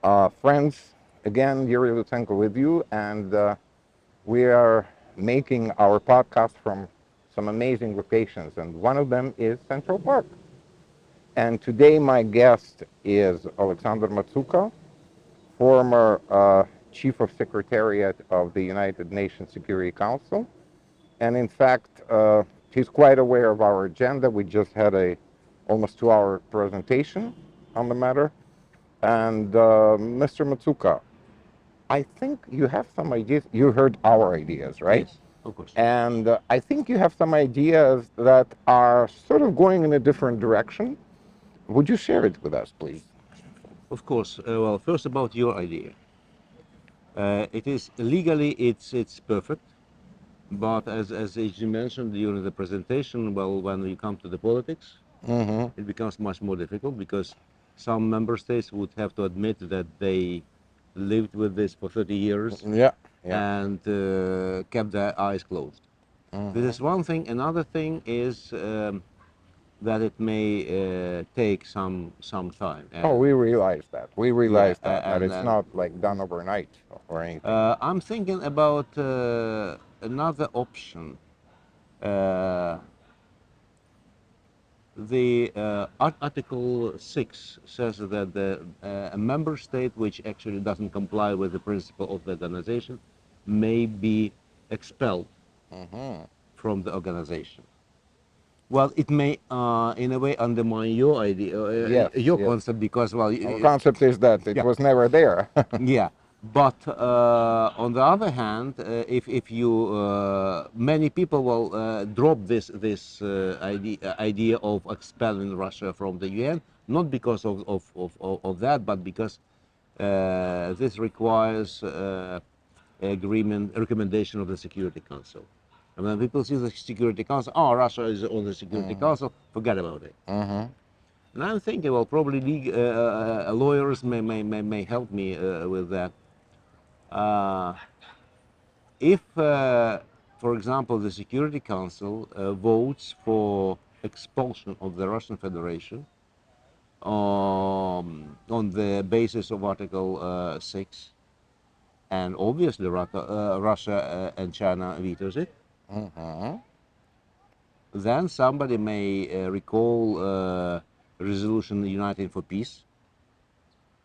Friends, again, ILoutsenko with you, and we are making our podcast from some amazing locations, and one of them is Central Park. And today my guest is Alexander Matsuka, former Chief of Secretariat of the United Nations Security Council. And in fact, he's quite aware of our agenda. We just had a almost 2-hour presentation on the matter. And Mr. Matsuka, I think you have some ideas. You heard our ideas, right? Yes, of course. And I think you have some ideas that are sort of going in a different direction. Would you share it with us, please? Of course. Well, first about your idea. It is legally it's perfect, but as you mentioned during the presentation, well, when we come to the politics, Mm-hmm. it becomes much more difficult because some member states would have to admit that they lived with this for 30 years Yeah, yeah. and kept their eyes closed. This Mm-hmm. is one thing. Another thing is that it may take some time. Oh, we realize that. We Yeah, realize that and it's not like done overnight or anything. I'm thinking about another option. Uh, the Article 6 says that a member state which actually doesn't comply with the principle of the organization may be expelled Mm-hmm. from the organization. Well, it may, in a way, undermine your idea, Yes, your yes. concept, because, well, Our concept is that it yeah, was never there. yeah. But on the other hand, if you many people will drop this idea of expelling Russia from the UN, not because of that, but because this requires agreement, recommendation of the Security Council. And when people see the Security Council, oh, Russia is on the Security Council, forget about it. Mm-hmm. And I'm thinking, well, probably lawyers may help me with that. Uh, if, for example, the Security Council votes for expulsion of the Russian Federation on the basis of Article 6, and obviously Russia and China vetoes it, Mm-hmm. then somebody may recall resolution Uniting for Peace,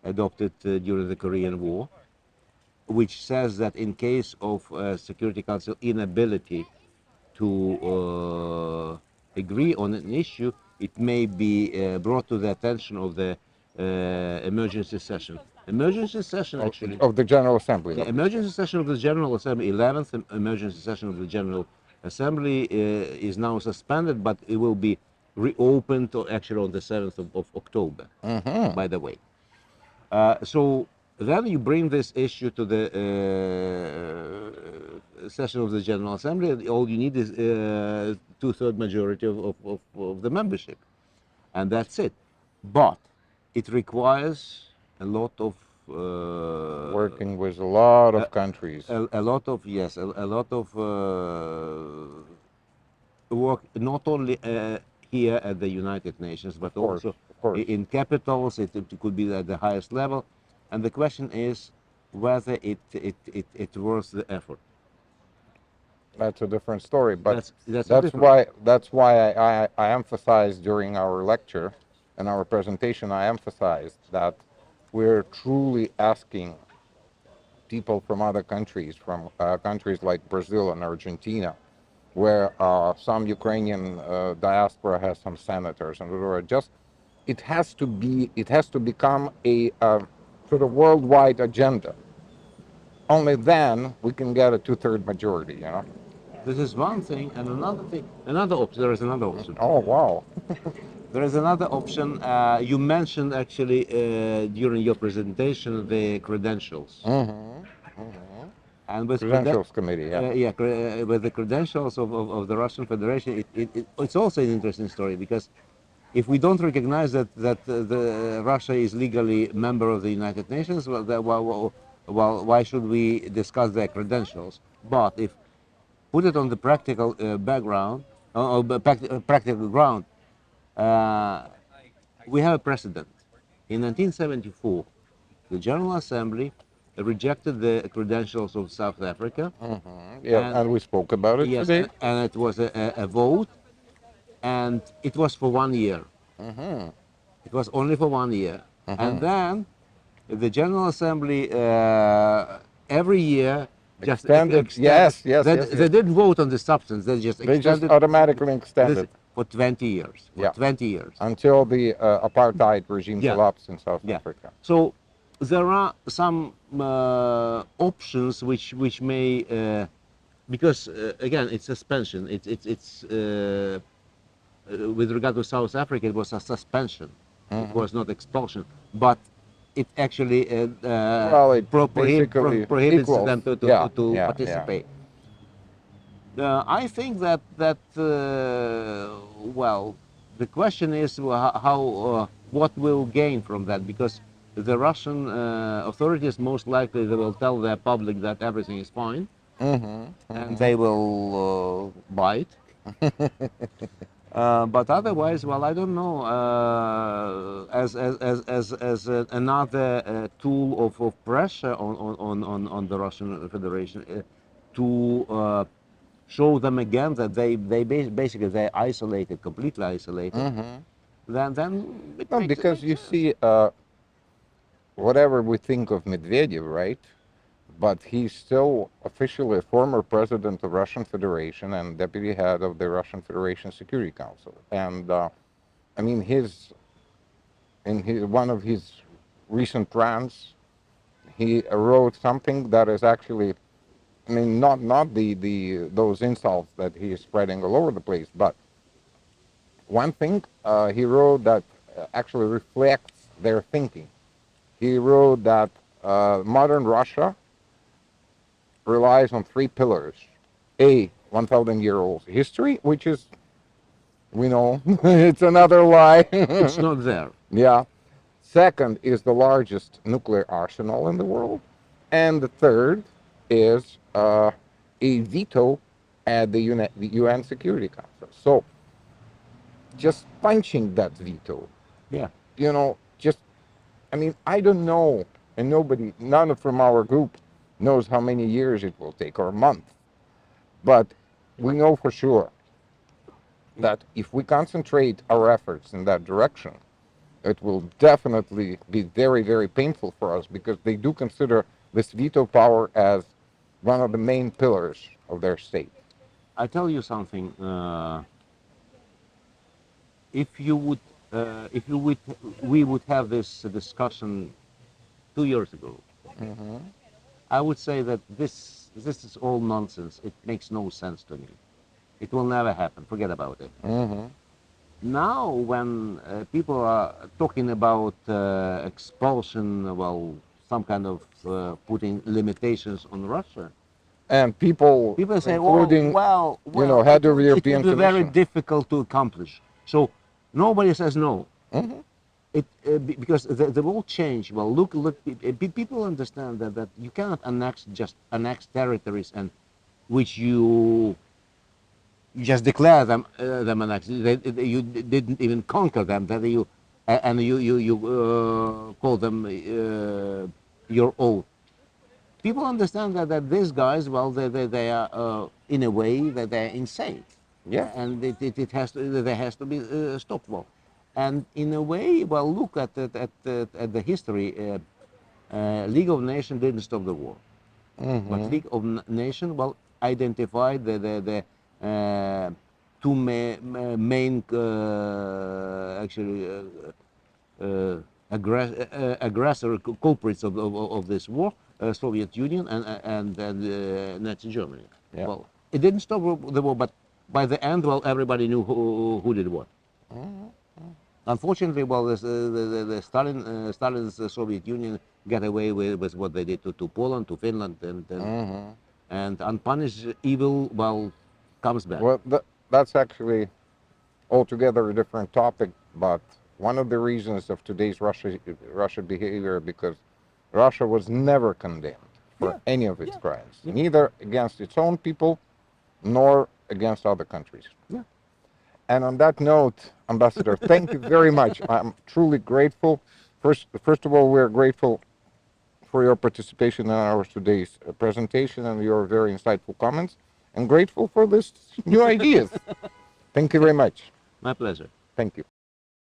adopted during the Korean War, which says that in case of Security Council inability to agree on an issue, it may be brought to the attention of the emergency session. Emergency session, actually, Of the General Assembly, yeah, obviously. emergency session of the General Assembly, 11th emergency session of the General Assembly is now suspended, but it will be reopened actually on the 7th of October, Mm-hmm. by the way. So then you bring this issue to the session of the General Assembly, and all you need is two-third majority of the membership, and that's it. But it requires a lot of Working with a lot of countries. a lot of, yes, a lot of work, not only here at the United Nations, but Of course, also of course. in capitals. It could be at the highest level, and the question is whether it worth the effort. That's a different story. But That's a that's different. why I emphasized during our lecture and our presentation, I emphasized that we're truly asking people from other countries, from countries like Brazil and Argentina, where some Ukrainian diaspora has some senators, and just it has to become a sort of worldwide agenda. Only then we can get a two-third majority. This is one thing, and another thing, another option. There is another option. Oh wow. There is another option. You mentioned actually during your presentation the credentials. Mm-hmm. Mm-hmm. And with Credentials committee, yeah. with the credentials of the Russian Federation, it's also an interesting story, because if we don't recognize that the Russia is legally member of the United Nations, well, why should we discuss their credentials? But if put it on the practical background, practical ground, uh, we have a precedent. In 1974, the General Assembly rejected the credentials of South Africa, Yeah, and and we spoke about it yes, today. and it was a vote, and it was for 1 year. It was only for 1 year, and then the General Assembly every year just Extended. extended. Yes, yes, yes, They yes. didn't vote on the substance. They just They just extended automatically this extended. for 20 years. For Yeah, 20 years. until the apartheid regime Yeah, collapsed in South yeah. Africa. So there are some options which may because again it's suspension. It's with regard to South Africa, it was a suspension. It was not expulsion, but it actually Well, it basically prohibits equals. them Yeah, to yeah, yeah. participate. I think that well, the question is how what will gain from that, because the Russian authorities most likely they will tell their public that everything is fine, and they will buy it. But otherwise, well, I don't know. As another tool of pressure on the Russian Federation to show them again that basically they're isolated, completely isolated. Then it No, makes because you sense. see, whatever we think of Medvedev, right? But he's still officially a former president of Russian Federation and deputy head of the Russian Federation Security Council. And I mean, one of his recent rants, he wrote something that is actually, I mean, not the those insults that he is spreading all over the place, but one thing he wrote that actually reflects their thinking. He wrote that modern Russia relies on three pillars. A 1,000-year-old history, which is, we know, it's another lie. It's not there. Yeah. Second is the largest nuclear arsenal in the world. And the third is a veto at the UN Security Council. So just punching that veto, Yeah. just, I mean, I don't know, and none from our group knows how many years it will take or a month. But we know for sure that if we concentrate our efforts in that direction, it will definitely be very, very painful for us because they do consider this veto power as one of the main pillars of their state. I tell you something. If you would, if you would, we would have this discussion 2 years ago, I would say that this is all nonsense. It makes no sense to me. It will never happen. Forget about it. Now, when people are talking about expulsion, well, some kind of putting limitations on Russia, And people, people say, "Oh, including, it head of the it will European be very Commission. difficult to accomplish." So nobody says no. Because the whole change. Well, look. People understand that you cannot annex territories and which you just declare them annexed. You didn't even conquer them. That you and you call them your own. People understand that these guys, well, they are in a way that they're insane, Yes. and it has to there has to be stopped. Well, and in a way, well, look at the history. League of Nations didn't stop the war, but League of Nations, well, identified the two main actually aggressor culprits of this war, Soviet Union and Nazi Germany. Yeah. Well, it didn't stop the war, but by the end, well, everybody knew who did what. Unfortunately, well, the Stalin's Soviet Union got away with what they did to Poland, to Finland, and unpunished evil, well, comes back. Well, that's actually altogether a different topic, but one of the reasons of today's Russia behavior because Russia was never condemned for Yeah, any of its yeah, crimes, yeah, neither against its own people nor against other countries. yeah. And on that note, Ambassador, thank you very much. I'm truly grateful. First of all, we're grateful for your participation in our today's presentation and your very insightful comments, and grateful for this new ideas. Thank you very much. My pleasure. Thank you.